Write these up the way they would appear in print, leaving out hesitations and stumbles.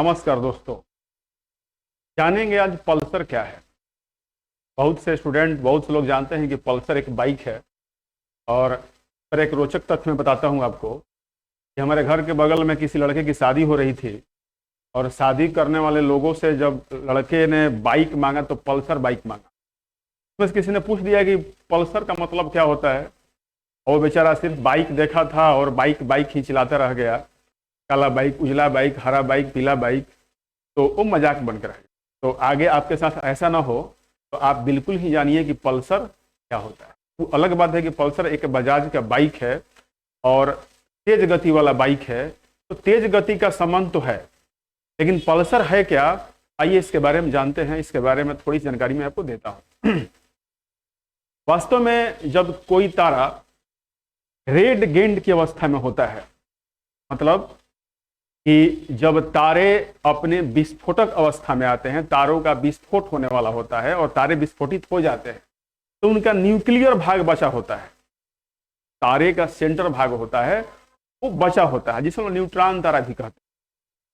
नमस्कार दोस्तों। जानेंगे आज पल्सर क्या है। बहुत से स्टूडेंट, बहुत से लोग जानते हैं कि पल्सर एक बाइक है। और पर एक रोचक तथ्य मैं बताता हूं आपको कि हमारे घर के बगल में किसी लड़के की शादी हो रही थी और शादी करने वाले लोगों से जब लड़के ने बाइक मांगा तो पल्सर बाइक मांगा। बस किसी ने पूछ दिया कि पल्सर का मतलब क्या होता है, और वो बेचारा सिर्फ बाइक देखा था और बाइक बाइक ही चलाता रह गया। काला बाइक, उजला बाइक, हरा बाइक, पीला बाइक, तो वो मजाक बनकर रह गया। तो आगे आपके साथ ऐसा ना हो, तो आप बिल्कुल ही जानिए कि पल्सर क्या होता है। वो अलग बात है कि पल्सर एक बजाज का बाइक है और तेज गति वाला बाइक है, तो तेज गति का संबंध तो है, लेकिन पल्सर है क्या, आइए इसके बारे में जानते हैं। इसके बारे में थोड़ी जानकारी मैं आपको देता हूं। वास्तव में जब कोई तारा रेड गेंड की अवस्था में होता है, मतलब कि जब तारे अपने विस्फोटक अवस्था में आते हैं, तारों का विस्फोट होने वाला होता है और तारे विस्फोटित हो जाते हैं, तो उनका न्यूक्लियर भाग बचा होता है। तारे का सेंटर भाग होता है वो बचा होता है, जिसे हम न्यूट्रॉन तारा भी कहते हैं।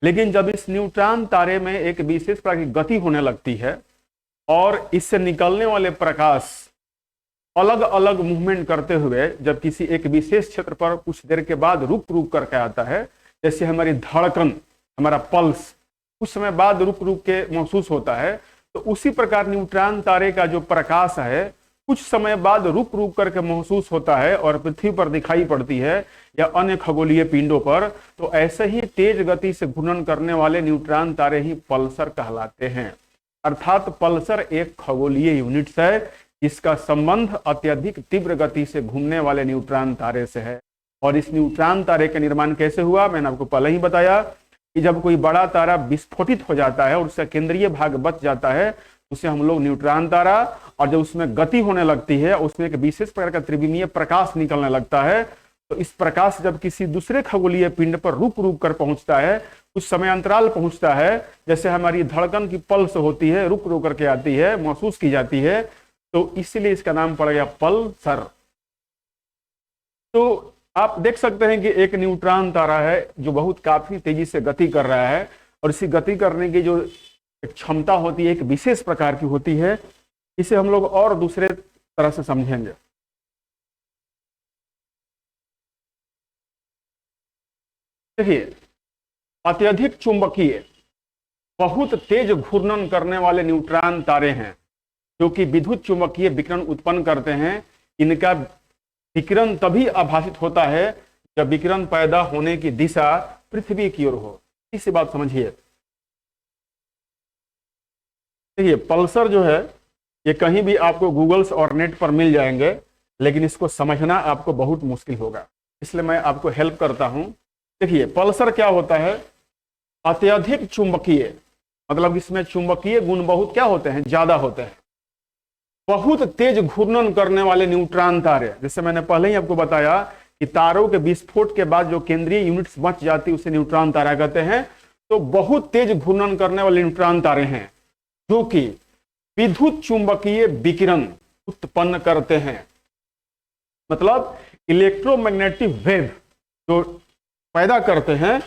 लेकिन जब इस न्यूट्रॉन तारे में एक विशेष प्रकार की गति होने लगती है और इससे निकलने वाले प्रकाश अलग अलग मूवमेंट करते हुए जब किसी एक विशेष क्षेत्र पर कुछ देर के बाद रुक रुक करके आता है, जैसे हमारी धड़कन, हमारा पल्स कुछ समय बाद रुक रुक के महसूस होता है, तो उसी प्रकार न्यूट्रॉन तारे का जो प्रकाश है कुछ समय बाद रुक रुक करके महसूस होता है और पृथ्वी पर दिखाई पड़ती है या अन्य खगोलीय पिंडों पर। तो ऐसे ही तेज गति से घूर्णन करने वाले न्यूट्रॉन तारे ही पल्सर कहलाते हैं। अर्थात पल्सर एक खगोलीय यूनिट है जिसका संबंध अत्यधिक तीव्र गति से घूमने वाले न्यूट्रॉन तारे से है। और इस न्यूट्रॉन तारे का निर्माण कैसे हुआ, मैंने आपको पहले ही बताया कि जब कोई बड़ा तारा विस्फोटित हो जाता है और उसका केंद्रीय भाग बच जाता है, उसे हम लोग न्यूट्रॉन तारा, और जब उसमें गति होने लगती है, उसमें एक विशेष प्रकार का त्रिविमीय प्रकाश निकलने लगता है, तो इस प्रकाश जब किसी दूसरे खगोलीय पिंड पर रुक रुक कर पहुंचता है, कुछ समय अंतराल पहुंचता है, जैसे हमारी धड़कन की पल्स होती है, रुक रुक करके आती है, महसूस की जाती है, तो इसलिए इसका नाम पड़ गया पल्सर। तो आप देख सकते हैं कि एक न्यूट्रॉन तारा है जो बहुत काफी तेजी से गति कर रहा है, और इसी गति करने की जो क्षमता होती है एक विशेष प्रकार की होती है। इसे हम लोग और दूसरे तरह से समझेंगे। देखिए, अत्यधिक चुंबकीय बहुत तेज घूर्णन करने वाले न्यूट्रॉन तारे हैं जो कि विद्युत चुंबकीय विकिरण उत्पन्न करते हैं। इनका विकिरण तभी आभासित होता है जब विकिरण पैदा होने की दिशा पृथ्वी की ओर हो। इसी बात समझिए। देखिए, पल्सर जो है ये कहीं भी आपको गूगल्स और नेट पर मिल जाएंगे, लेकिन इसको समझना आपको बहुत मुश्किल होगा, इसलिए मैं आपको हेल्प करता हूं। देखिए, पल्सर क्या होता है, अत्यधिक चुंबकीय, मतलब इसमें चुंबकीय गुण बहुत क्या होते हैं, ज्यादा होते हैं। बहुत तेज घूर्णन करने वाले न्यूट्रॉन तारे, जैसे मैंने पहले ही आपको बताया कि तारों के विस्फोट के बाद जो केंद्रीय यूनिट्स बच जाती है उसे न्यूट्रॉन तारा कहते हैं। तो बहुत तेज घूर्णन करने वाले न्यूट्रॉन तारे हैं जो कि विद्युत चुंबकीय विकिरण उत्पन्न करते हैं, मतलब इलेक्ट्रोमैग्नेटिक वेव जो पैदा करते हैं।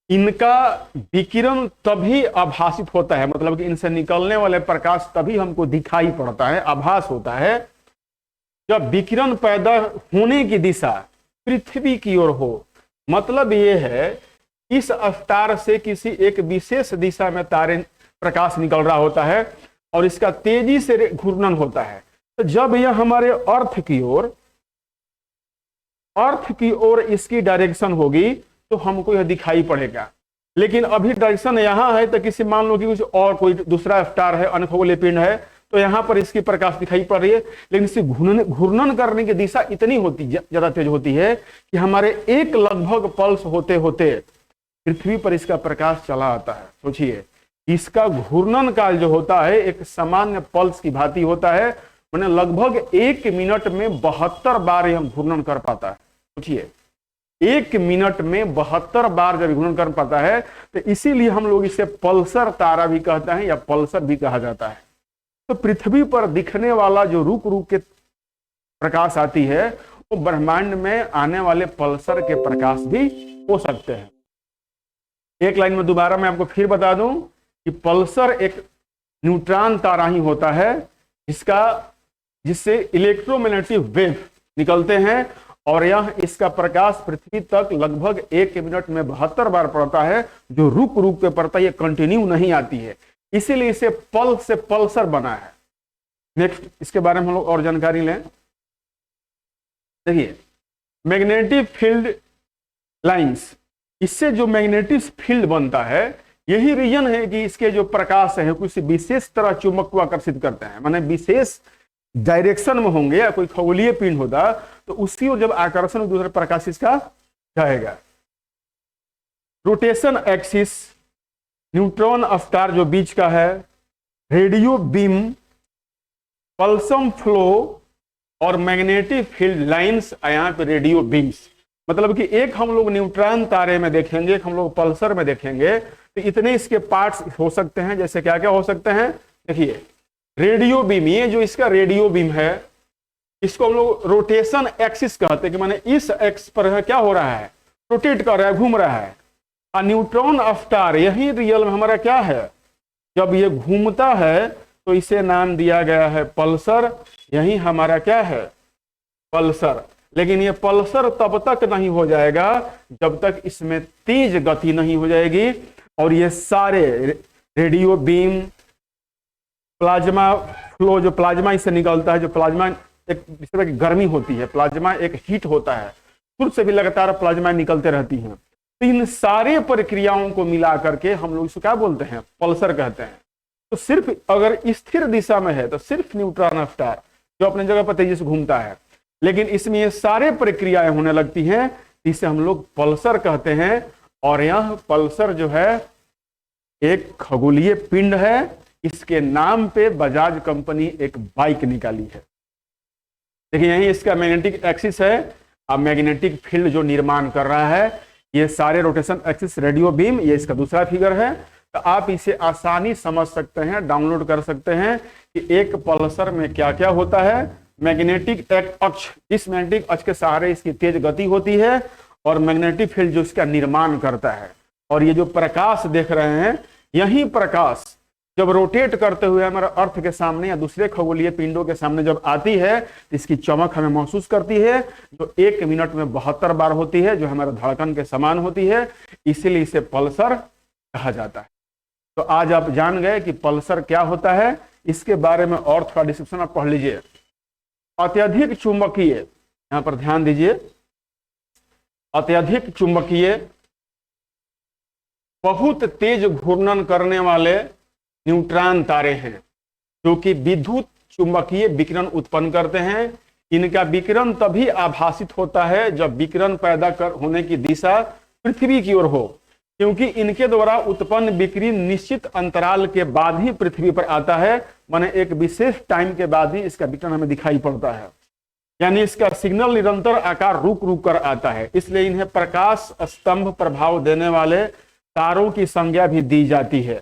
इनका विकिरण तभी आभासित होता है, मतलब कि इनसे निकलने वाले प्रकाश तभी हमको दिखाई पड़ता है, आभास होता है, जब विकिरण पैदा होने की दिशा पृथ्वी की ओर हो। मतलब यह है इस स्टार से किसी एक विशेष दिशा में तारे प्रकाश निकल रहा होता है और इसका तेजी से घूर्णन होता है। तो जब यह हमारे अर्थ की ओर इसकी डायरेक्शन होगी तो हमको यह दिखाई पड़ेगा। लेकिन अभी डायरेक्शन यहां है, तो किसी मान लो कि कुछ और कोई दूसरा स्टार है, अन्य खगोलीय पिंड है, तो यहां पर इसकी प्रकाश दिखाई पड़ रही है, लेकिन इसकी घूर्णन करने की दिशा इतनी होती, ज्यादा तेज होती है कि हमारे एक लगभग पल्स होते होते पृथ्वी पर इसका प्रकाश चला आता है। सोचिए, इसका घूर्णन काल जो होता है एक सामान्य पल्स की भांति होता है, मैंने लगभग 1 मिनट में 72 बार यह घूर्णन कर पाता है। सोचिए, 1 मिनट में 72 बार जब घूर्णन कर पाता है, तो इसीलिए हम लोग इसे पल्सर तारा भी कहते हैं या पल्सर भी कहा जाता है। तो पृथ्वी पर दिखने वाला जो रुक रुक के प्रकाश आती है, वो ब्रह्मांड में आने वाले पल्सर के प्रकाश भी हो सकते हैं। एक लाइन में दोबारा मैं आपको फिर बता दूं कि पल्सर एक न्यूट्रॉन तारा ही होता है जिससे इलेक्ट्रोमैग्नेटिक वेव निकलते हैं, और यह इसका प्रकाश पृथ्वी तक लगभग 1 मिनट में 72 बार पड़ता है, जो रुक रुक के पड़ता है, ये कंटिन्यू नहीं आती है, इसीलिए इसे पल्स से पल्सर बना है। नेक्स्ट इसके बारे में हम लोग और जानकारी लें। देखिए, मैग्नेटिक फील्ड लाइंस, इससे जो मैग्नेटिक फील्ड बनता है, यही रीजन है कि इसके जो प्रकाश है किसी विशेष तरह चुंबक को आकर्षित करते हैं, माने विशेष डायरेक्शन में होंगे, या कोई खगोलीय पिंड होता तो उसकी ओर जब आकर्षण दूसरे प्रकाश इसका जाएगा। रोटेशन एक्सिस, न्यूट्रॉन स्टार जो बीच का है, रेडियो बीम, पल्सम फ्लो और मैग्नेटिक फील्ड लाइंस, यहाँ पे रेडियो बीम्स, मतलब कि एक हम लोग न्यूट्रॉन तारे में देखेंगे, एक हम लोग पल्सर में देखेंगे, तो इतने इसके पार्ट्स हो सकते हैं। जैसे क्या क्या हो सकते हैं, देखिए रेडियो बीम, ये जो इसका रेडियो बीम है, इसको हम लोग रोटेशन एक्सिस कहते हैं, कि माने इस एक्स पर क्या हो रहा है, रोटेट कर रहा है, घूम रहा है। और न्यूट्रॉन स्टार, यही रियल में हमारा क्या है, जब ये घूमता है तो इसे नाम दिया गया है पल्सर, यही हमारा क्या है, पल्सर। लेकिन ये पल्सर तब तक नहीं हो जाएगा जब तक इसमें तेज गति नहीं हो जाएगी, और ये सारे रेडियो बीम, प्लाज्मा फ्लो, जो प्लाज्मा इससे निकलता है, जो प्लाज्मा एक इस तरह की गर्मी होती है, प्लाज्मा एक हीट होता है, शुरू से भी लगातार प्लाज्मा निकलते रहती हैं, तो इन सारे प्रक्रियाओं को मिला करके हम लोग इसको क्या बोलते हैं, पल्सर कहते हैं। तो सिर्फ अगर स्थिर दिशा में है तो सिर्फ न्यूट्रॉन स्टार जो अपने जगह पर तेजी से घूमता है, लेकिन इसमें ये सारे प्रक्रियाएं होने लगती हैं, इसे हम लोग पल्सर कहते हैं। और यह पल्सर जो है एक खगोलीय पिंड है, इसके नाम पे बजाज कंपनी एक बाइक निकाली है। देखिए यही इसका मैग्नेटिक एक्सिस है, अब मैग्नेटिक फील्ड जो निर्माण कर रहा है, ये सारे रोटेशन एक्सिस, रेडियो बीम, ये इसका दूसरा फिगर है। तो आप इसे आसानी समझ सकते हैं, डाउनलोड कर सकते हैं कि एक पल्सर में क्या क्या होता है। मैग्नेटिक अक्ष, इस मैग्नेटिक अक्ष के सहारे इसकी तेज गति होती है, और मैग्नेटिक फील्ड जो इसका निर्माण करता है। और ये जो प्रकाश देख रहे हैं, यही प्रकाश जब रोटेट करते हुए हमारा अर्थ के सामने या दूसरे खगोलीय पिंडों के सामने जब आती है, तो इसकी चमक हमें महसूस करती है, जो 1 मिनट में 72 बार होती है, जो हमारे धड़कन के समान होती है, इसीलिए इसे पल्सर कहा जाता है। तो आज आप जान गए कि पल्सर क्या होता है। इसके बारे में और थोड़ा डिस्क्रिप्शन आप पढ़ लीजिए। अत्यधिक चुंबकीय, यहां पर ध्यान दीजिए, अत्यधिक चुंबकीय, बहुत तेज घूर्णन करने वाले न्यूट्रॉन तारे हैं, जो कि विद्युत चुंबकीय विकिरण उत्पन्न करते हैं। इनका विकिरण तभी आभासित होता है जब विकिरण पैदा होने की दिशा पृथ्वी की ओर हो, क्योंकि इनके द्वारा उत्पन्न विकिरण निश्चित अंतराल के बाद ही पृथ्वी पर आता है, माने एक विशेष टाइम के बाद ही इसका विकिरण हमें दिखाई पड़ता है। यानी इसका सिग्नल निरंतर आकार रुक रुक कर आता है, इसलिए इन्हें प्रकाश स्तंभ प्रभाव देने वाले तारों की संज्ञा भी दी जाती है।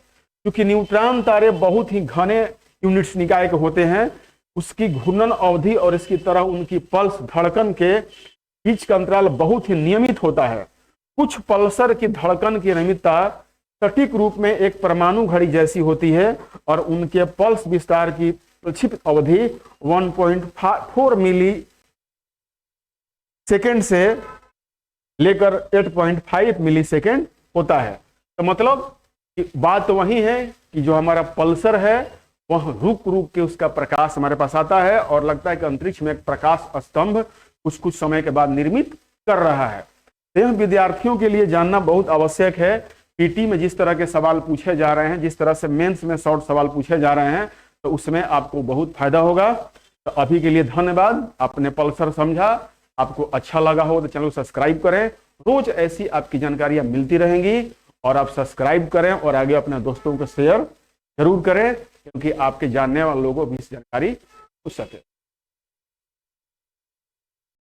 क्योंकि न्यूट्रॉन तारे बहुत ही घने यूनिट्स निकाय के होते हैं, उसकी घूर्णन अवधि और इसकी तरह उनकी पल्स धड़कन के बीच का अंतराल बहुत ही नियमित होता है। कुछ पल्सर की धड़कन की नियमितता सटीक रूप में एक परमाणु घड़ी जैसी होती है, और उनके पल्स विस्तार की प्रक्षिप्त अवधि 1.4 मिली सेकेंड से लेकर 8.5 मिली सेकेंड होता है। तो मतलब बात तो वही है कि जो हमारा पल्सर है वह रुक रुक के उसका प्रकाश हमारे पास आता है, और लगता है कि अंतरिक्ष में एक प्रकाश स्तंभ कुछ कुछ समय के बाद निर्मित कर रहा है। तो यह विद्यार्थियों के लिए जानना बहुत आवश्यक है। पीटी में जिस तरह के सवाल पूछे जा रहे हैं, जिस तरह से मेंस में शॉर्ट सवाल पूछे जा रहे हैं, तो उसमें आपको बहुत फायदा होगा। तो अभी के लिए धन्यवाद। आपने पल्सर समझा, आपको अच्छा लगा हो तो चैनल को सब्सक्राइब करें। रोज ऐसी आपकी जानकारियां मिलती रहेंगी, और आप सब्सक्राइब करें और आगे अपने दोस्तों को शेयर जरूर करें, क्योंकि आपके जानने वाले लोगों को भी इस जानकारी पूछ सके।